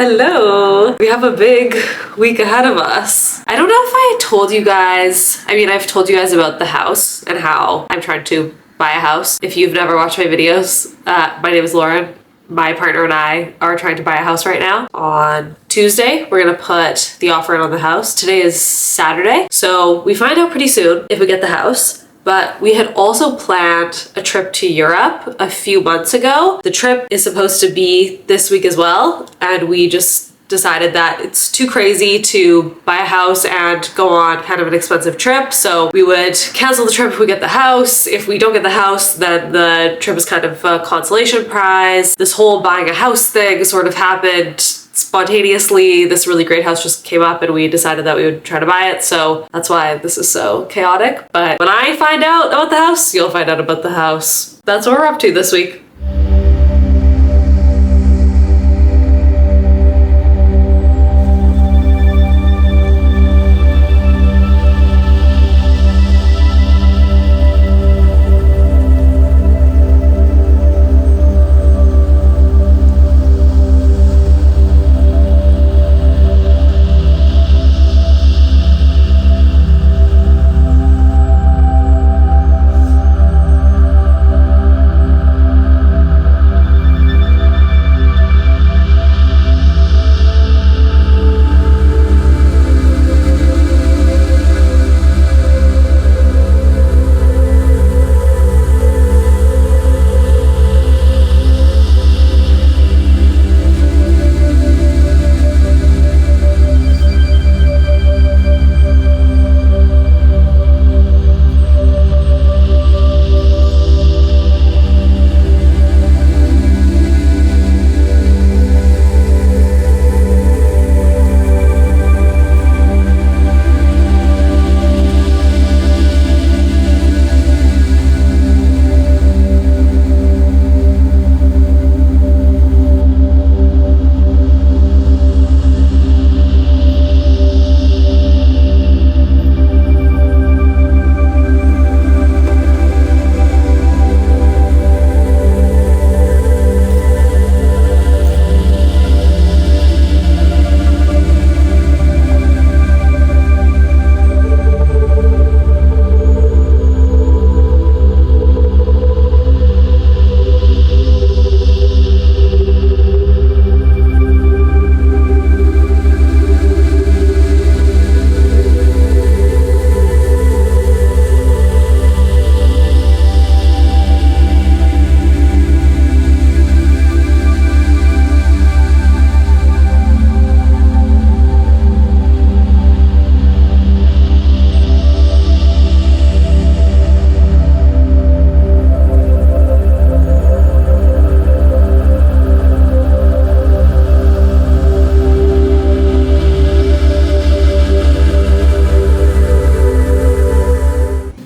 Hello! We have a big week ahead of us. I don't know if I told you guys, I've told you guys about the house and how I'm trying to buy a house. If you've never watched my videos, my name is Lauren. My partner and I are trying to buy a house right now. On Tuesday, we're gonna put the offer in on the house. Today is Saturday, so we find out pretty soon if we get the house. But we had also planned a trip to Europe a few months ago. The trip is supposed to be this week as well, and we just decided that it's too crazy to buy a house and go on kind of an expensive trip. So we would cancel the trip if we get the house. If we don't get the house, then the trip is kind of a consolation prize. This whole buying a house thing sort of happened spontaneously. This really great house just came up and we decided that we would try to buy it. So that's why this is so chaotic. But when I find out about the house, you'll find out about the house. That's what we're up to this week.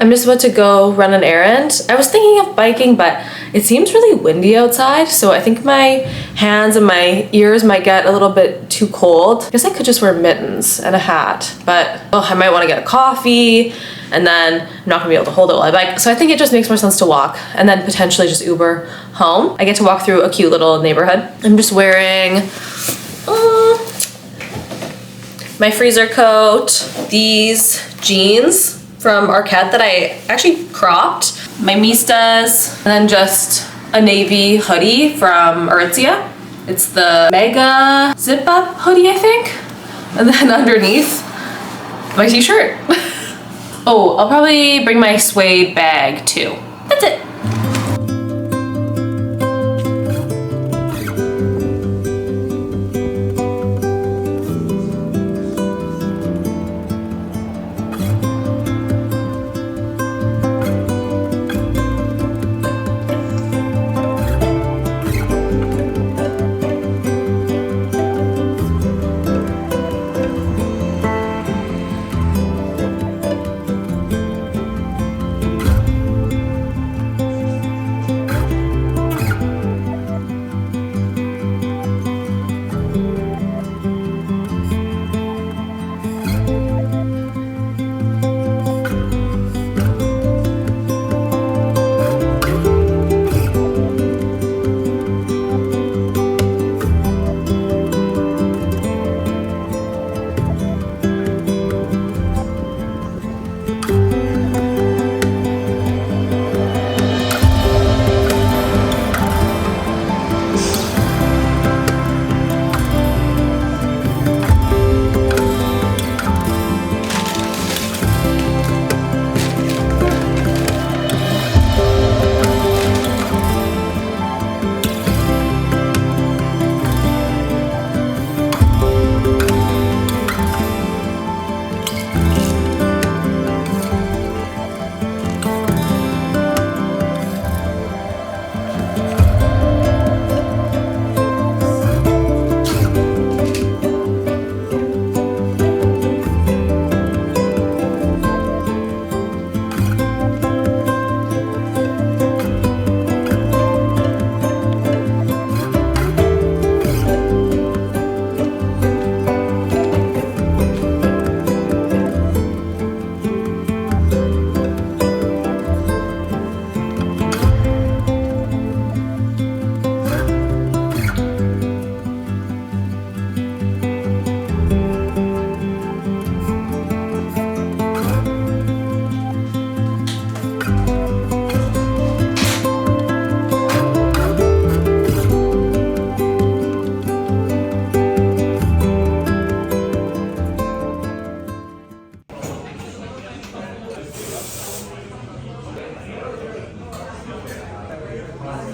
I'm just about to go run an errand. I was thinking of biking, but it seems really windy outside, so I think my hands and my ears might get a little bit too cold. I guess I could just wear mittens and a hat, but I might want to get a coffee, and then I'm not gonna be able to hold it while I bike. So I think it just makes more sense to walk and then potentially just Uber home. I get to walk through a cute little neighborhood. I'm just wearing my freezer coat, these jeans from Arquette that I actually cropped, my Mistas, and then just a navy hoodie from Aritzia. It's the Mega Zip Up hoodie, I think. And then underneath, my t-shirt. Oh, I'll probably bring my suede bag too. That's it.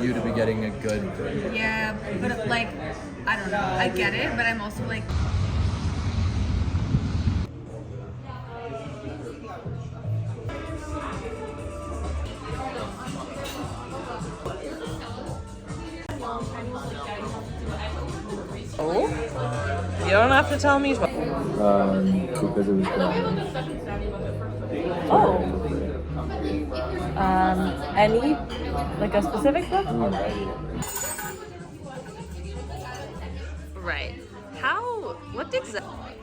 you to be getting a good. Yeah, but like, I don't know. I get it, but I'm also like. Oh, you don't have to tell me. Because it was done. Oh. Any, like a specific book? Right. How? What exactly?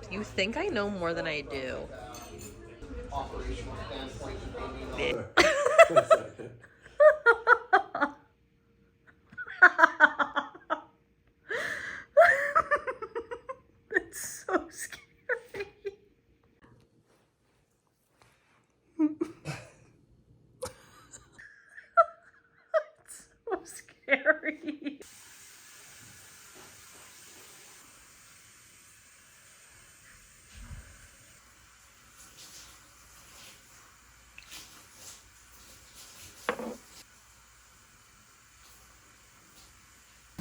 You think I know more than I do. That's so scary. It's so scary.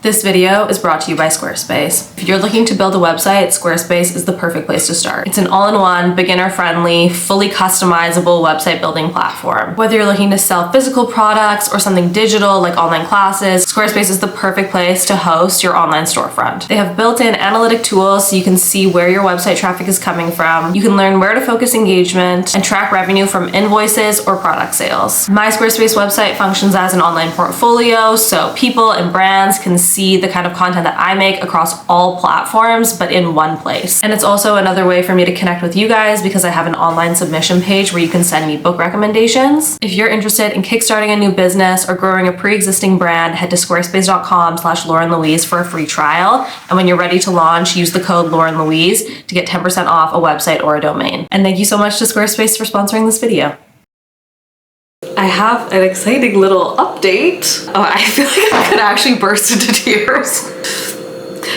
This video is brought to you by SquareSpace. If you're looking to build a website, Squarespace is the perfect place to start. It's an all-in-one, beginner-friendly, fully customizable website building platform. Whether you're looking to sell physical products or something digital like online classes, Squarespace is the perfect place to host your online storefront. They have built-in analytic tools so you can see where your website traffic is coming from. You can learn where to focus engagement and track revenue from invoices or product sales. My Squarespace website functions as an online portfolio, so people and brands can see the kind of content that I make across all platforms, but in one place. And it's also another way for me to connect with you guys because I have an online submission page where you can send me book recommendations. If you're interested in kickstarting a new business or growing a pre-existing brand, head to squarespace.com/LaurenLouise for a free trial. And when you're ready to launch, use the code LaurenLouise to get 10% off a website or a domain. And thank you so much to Squarespace for sponsoring this video. I have an exciting little update. Oh, I feel like I could actually burst into tears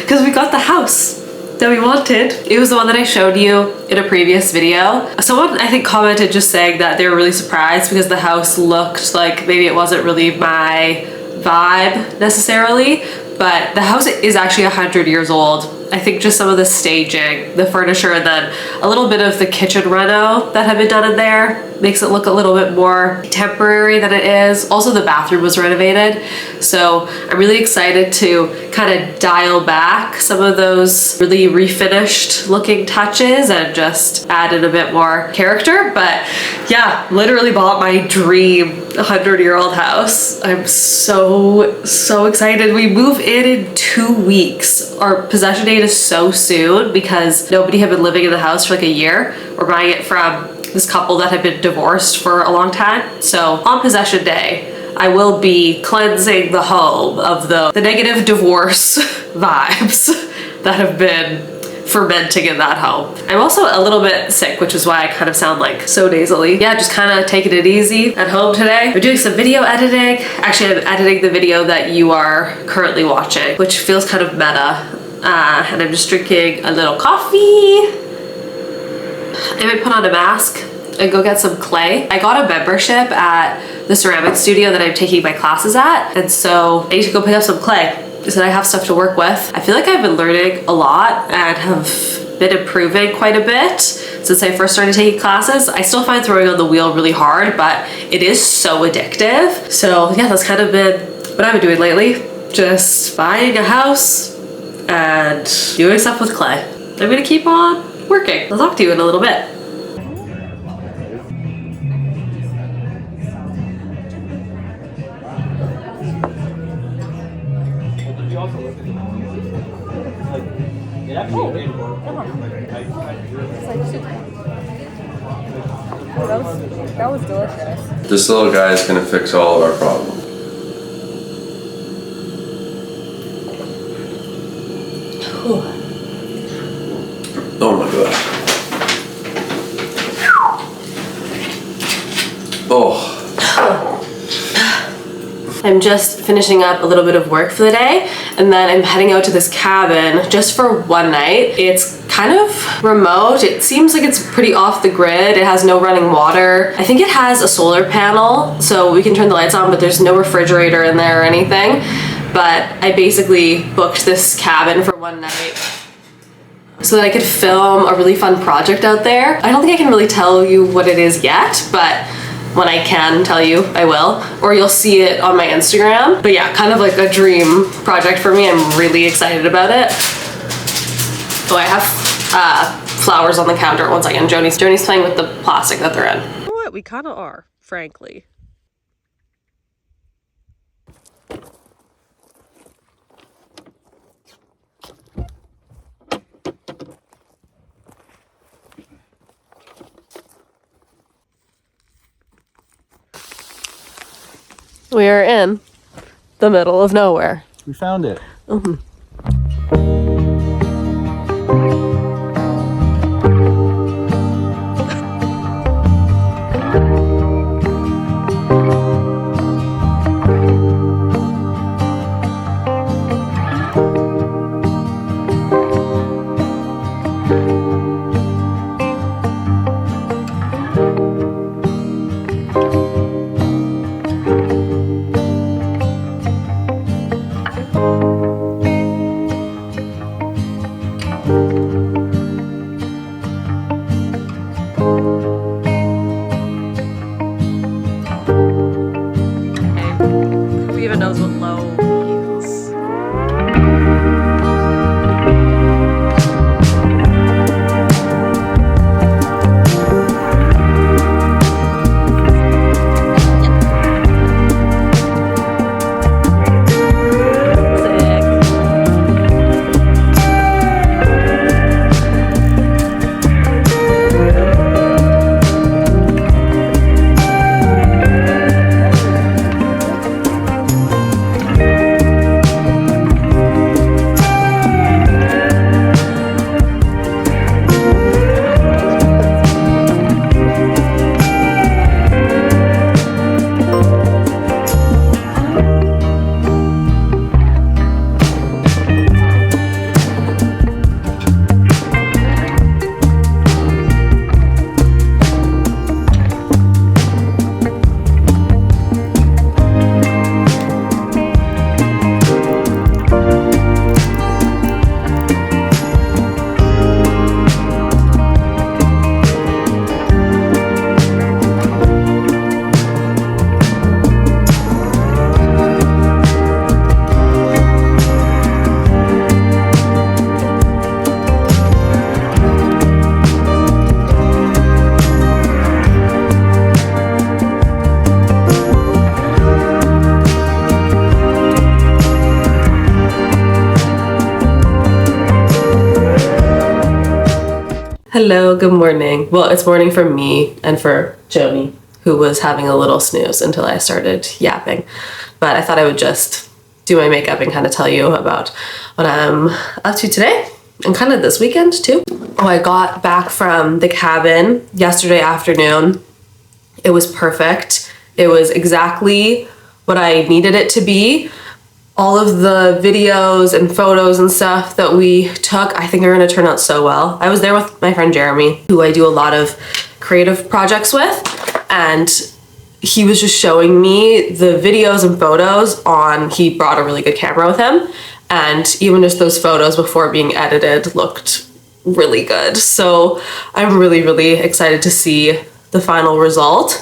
because we got the house that we wanted. It was the one that I showed you in a previous video. Someone I think commented just saying that they were really surprised because the house looked like maybe it wasn't really my vibe necessarily, but the house is actually 100 years old. I think just some of the staging, the furniture, and then a little bit of the kitchen reno that had been done in there makes it look a little bit more contemporary than it is. Also, the bathroom was renovated. So I'm really excited to kind of dial back some of those really refinished looking touches and just add in a bit more character. But yeah, literally bought my dream 100-year-old house. I'm so excited. We move in 2 weeks. Our possession date is so soon because nobody had been living in the house for like a year. We're buying it from this couple that had been divorced for a long time. So on possession day, I will be cleansing the home of the negative divorce vibes that have been fermenting in that home. I'm also a little bit sick, which is why I kind of sound like so nasally. Yeah, just kind of taking it easy at home today. We're doing some video editing. Actually, I'm editing the video that you are currently watching, which feels kind of meta. And I'm just drinking a little coffee. I might put on a mask and go get some clay. I got a membership at the ceramic studio that I'm taking my classes at, and so I need to go pick up some clay so that I have stuff to work with. I feel like I've been learning a lot and have been improving quite a bit since I first started taking classes. I still find throwing on the wheel really hard, but it is so addictive. So yeah, that's kind of been what I've been doing lately. Just buying a house and doing stuff with clay. I'm gonna keep on working. I'll talk to you in a little bit. That was delicious. This little guy is gonna fix all of our problems. Oh my god. Oh. I'm just finishing up a little bit of work for the day, and then I'm heading out to this cabin just for one night. It's kind of remote. It seems like it's pretty off the grid. It has no running water. I think it has a solar panel, so we can turn the lights on, but there's no refrigerator in there or anything. But I basically booked this cabin for one night so that I could film a really fun project out there. I don't think I can really tell you what it is yet, but when I can tell you, I will, or you'll see it on my Instagram. But yeah, kind of like a dream project for me. I'm really excited about it. Oh, I have flowers on the counter. One second, Joni's playing with the plastic that they're in. You know what? We kind of are, frankly. We are in the middle of nowhere. We found it. Who even knows what low means? Hello, good morning. Well, it's morning for me and for Joni, who was having a little snooze until I started yapping. But I thought I would just do my makeup and kind of tell you about what I'm up to today and kind of this weekend too. Oh, I got back from the cabin yesterday afternoon. It was perfect. It was exactly what I needed it to be. All of the videos and photos and stuff that we took, I think are gonna turn out so well. I was there with my friend Jeremy, who I do a lot of creative projects with, and he was just showing me the videos and photos he brought a really good camera with him, and even just those photos before being edited looked really good. So I'm really, really excited to see the final result.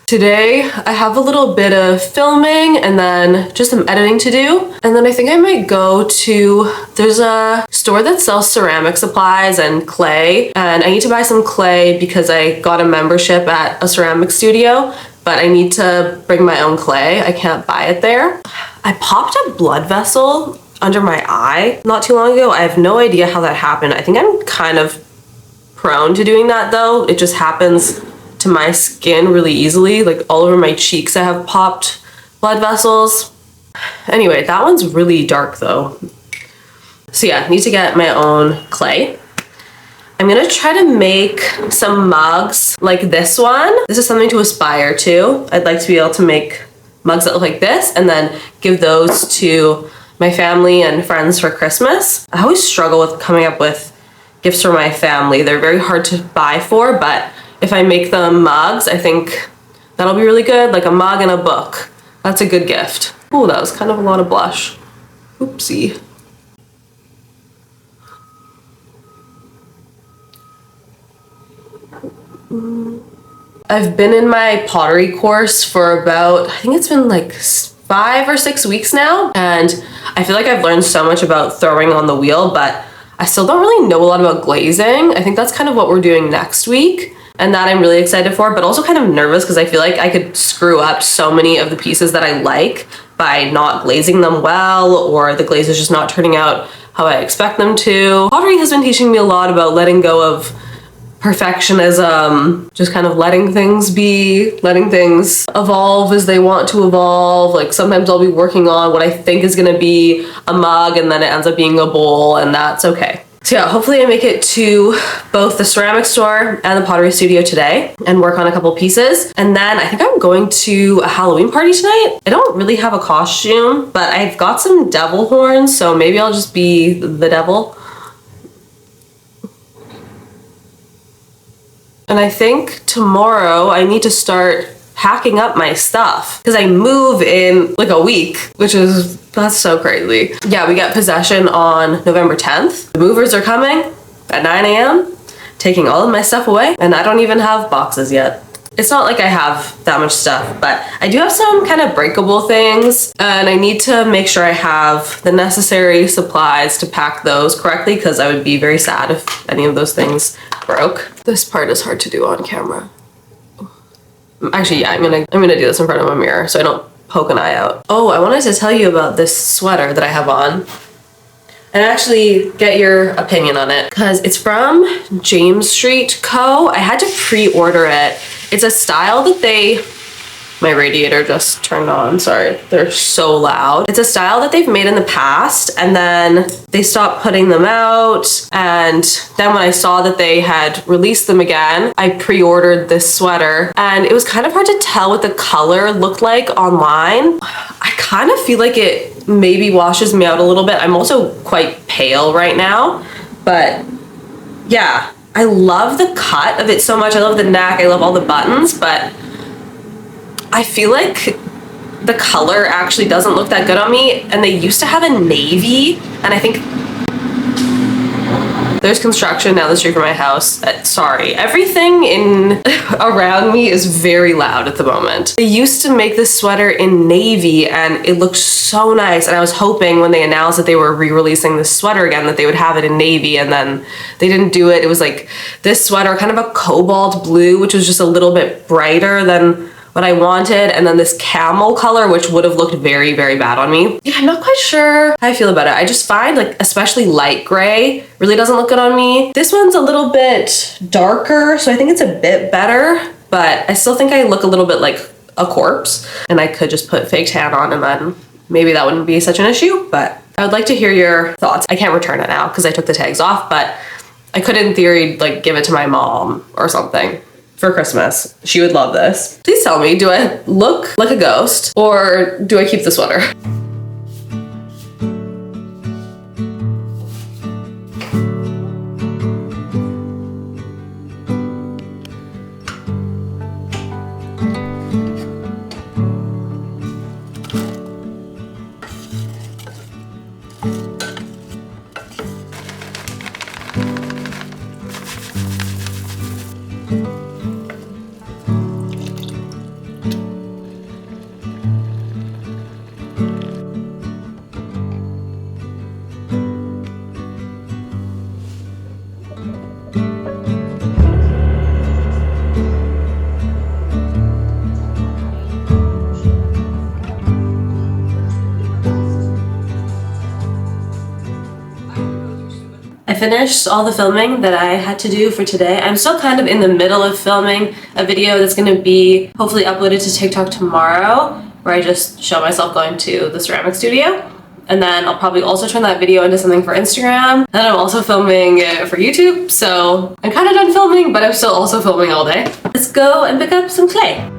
Today, I have a little bit of filming and then just some editing to do. And then I think I might go to, there's a store that sells ceramic supplies and clay. And I need to buy some clay because I got a membership at a ceramic studio, but I need to bring my own clay. I can't buy it there. I popped a blood vessel under my eye not too long ago. I have no idea how that happened. I think I'm kind of prone to doing that though. It just happens to my skin really easily. Like all over my cheeks I have popped blood vessels. Anyway, that one's really dark though. So yeah, I need to get my own clay. I'm gonna try to make some mugs like this one. This is something to aspire to. I'd like to be able to make mugs that look like this and then give those to my family and friends for Christmas. I always struggle with coming up with gifts for my family. They're very hard to buy for, but if I make them mugs, I think that'll be really good. Like a mug and a book. That's a good gift. Oh, that was kind of a lot of blush. Oopsie. I've been in my pottery course for about, I think it's been like 5 or 6 weeks now, and I feel like I've learned so much about throwing on the wheel, but I still don't really know a lot about glazing. I think that's kind of what we're doing next week, and that I'm really excited for, but also kind of nervous because I feel like I could screw up so many of the pieces that I like by not glazing them well, or the glaze is just not turning out how I expect them to. Pottery has been teaching me a lot about letting go of perfectionism, just kind of letting things be, letting things evolve as they want to evolve. Like sometimes I'll be working on what I think is gonna be a mug and then it ends up being a bowl, and that's okay. So yeah, hopefully I make it to both the ceramic store and the pottery studio today and work on a couple pieces. And then I think I'm going to a Halloween party tonight. I don't really have a costume, but I've got some devil horns, so maybe I'll just be the devil. And I think tomorrow I need to start packing up my stuff because I move in like a week, that's so crazy. Yeah, we get possession on November 10th. The movers are coming at 9 a.m., taking all of my stuff away, and I don't even have boxes yet. It's not like I have that much stuff, but I do have some kind of breakable things, and I need to make sure I have the necessary supplies to pack those correctly because I would be very sad if any of those things broke. This part is hard to do on camera. Actually, yeah, I'm gonna do this in front of a mirror so I don't poke an eye out. Oh, I wanted to tell you about this sweater that I have on and actually get your opinion on it because it's from James Street Co. I had to pre-order it. It's a style that my radiator just turned on, sorry, they're so loud. It's a style that they've made in the past and then they stopped putting them out, and then when I saw that they had released them again, I pre-ordered this sweater and it was kind of hard to tell what the color looked like online. I kind of feel like it maybe washes me out a little bit. I'm also quite pale right now, but yeah, I love the cut of it so much. I love the neck, I love all the buttons, but I feel like the color actually doesn't look that good on me, and they used to have a navy, and I think there's construction down the street from my house. Sorry, everything around me is very loud at the moment. They used to make this sweater in navy and it looked so nice, and I was hoping when they announced that they were re-releasing this sweater again that they would have it in navy, and then they didn't do it. It was like this sweater, kind of a cobalt blue, which was just a little bit brighter than what I wanted, and then this camel color, which would have looked very, very bad on me. Yeah, I'm not quite sure how I feel about it. I just find like especially light gray really doesn't look good on me. This one's a little bit darker, so I think it's a bit better, but I still think I look a little bit like a corpse, and I could just put fake tan on and then maybe that wouldn't be such an issue, but I would like to hear your thoughts. I can't return it now because I took the tags off, but I could in theory like give it to my mom or something for Christmas. She would love this. Please tell me, do I look like a ghost or do I keep the sweater? I finished all the filming that I had to do for today. I'm still kind of in the middle of filming a video that's going to be hopefully uploaded to TikTok tomorrow, where I just show myself going to the ceramic studio. And then I'll probably also turn that video into something for Instagram. And I'm also filming it for YouTube. So I'm kind of done filming, but I'm still also filming all day. Let's go and pick up some clay.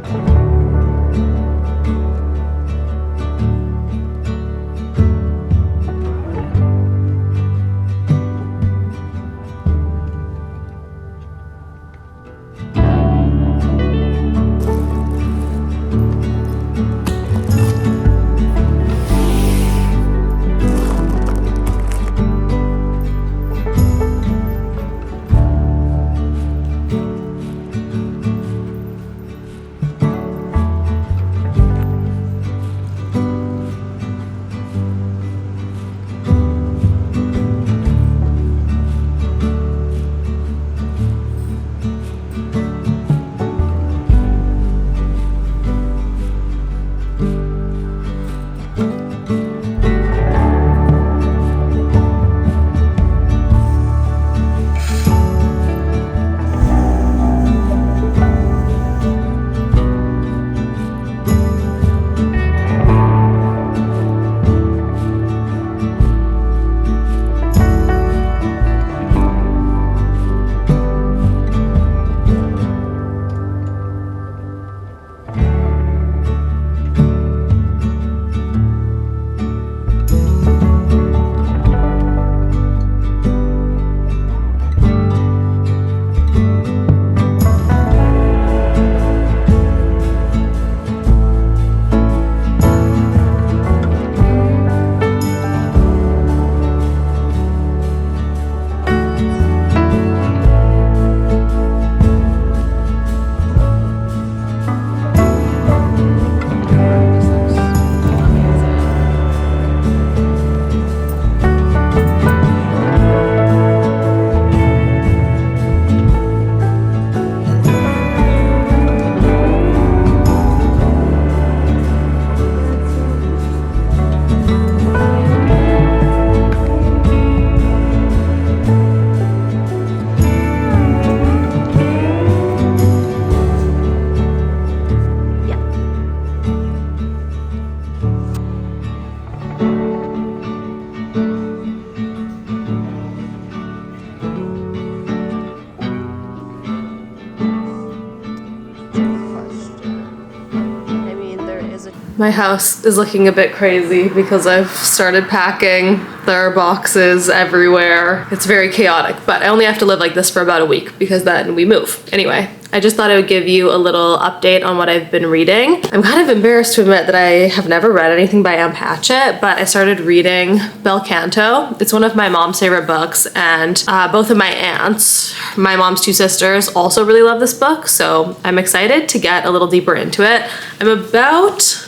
My house is looking a bit crazy because I've started packing. There are boxes everywhere. It's very chaotic, but I only have to live like this for about a week because then we move. Anyway, I just thought I would give you a little update on what I've been reading. I'm kind of embarrassed to admit that I have never read anything by Anne Patchett, but I started reading Bel Canto. It's one of my mom's favorite books, and both of my aunts, my mom's two sisters, also really love this book, so I'm excited to get a little deeper into it. I'm about,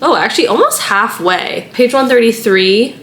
actually almost halfway. Page 133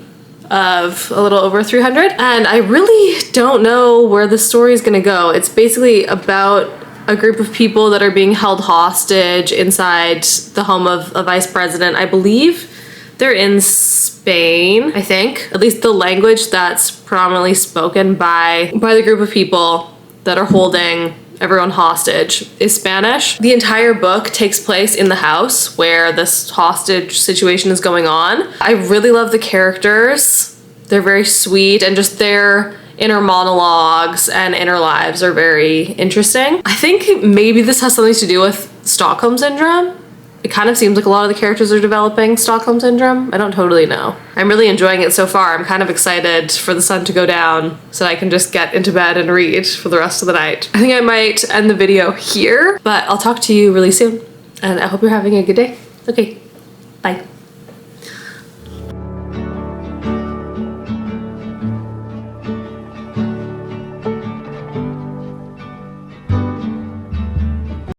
of a little over 300. And I really don't know where the story is gonna go. It's basically about a group of people that are being held hostage inside the home of a vice president. I believe they're in Spain, I think. At least the language that's predominantly spoken by the group of people that are holding everyone hostage is Spanish. The entire book takes place in the house where this hostage situation is going on. I really love the characters. They're very sweet, and just their inner monologues and inner lives are very interesting. I think maybe this has something to do with Stockholm Syndrome. It kind of seems like a lot of the characters are developing Stockholm Syndrome. I don't totally know. I'm really enjoying it so far. I'm kind of excited for the sun to go down so that I can just get into bed and read for the rest of the night. I think I might end the video here, but I'll talk to you really soon. And I hope you're having a good day. Okay, bye.